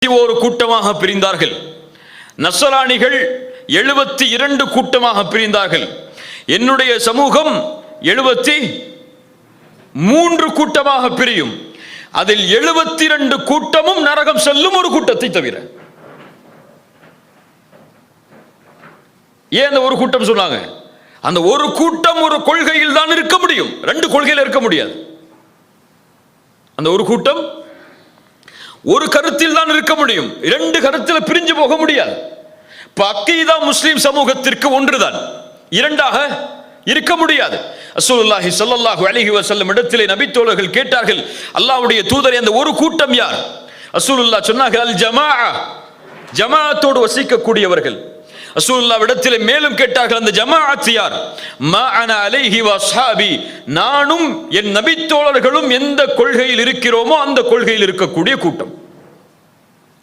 ஒரு கூட்டமாக பிரிந்தார்கள். நஸ்ரானிகள் 72 கூட்டமாக பிரிந்தார்கள். என்னுடைய சமூகம் 73 கூட்டமாக பிரியும். அதில் 72 கூட்டமும் நரகம் செல்லும், ஒரு கூட்டத்தை தவிர. ஏன் அந்த ஒரு கூட்டம் சொன்னாங்க? அந்த ஒரு கூட்டம் ஒரு கொள்கையில் தான் இருக்க முடியும், 2 கொள்கையில் இருக்க முடியாது. அந்த ஒரு கூட்டம் ஒரு கருத்தில் தான் இருக்க முடியும், 2 கருத்தில் பிரிஞ்சு போக முடியாது. அக்கீதா முஸ்லிம் சமூகத்திற்கு ஒன்றுதான், 2ஆக இருக்க முடியாது. ரசூலுல்லாஹி ஸல்லல்லாஹு அலைஹி வஸல்லம் இடத்திலே நபித்தோழர்கள் கேட்டார்கள், அல்லாஹ்வுடைய தூதரே, அந்த ஒரு கூட்டம் யார்? ரசூலுல்லாஹ் சொன்னார்கள், அல் ஜமாஅ, ஜமாஅத்தோடு வசிக்கக்கூடியவர்கள். ரசூலுல்லாஹ் இடத்திலே மேலும் கேட்டார்கள், அந்த ஜமாஅத் யார்? மா அன அலைஹி வ அஸ்ஹாபி, நானும் என் நபித்தோழர்களும் எந்த கொள்கையில் இருக்கிறோமோ அந்த கொள்கையில் இருக்கக்கூடிய கூட்டம்.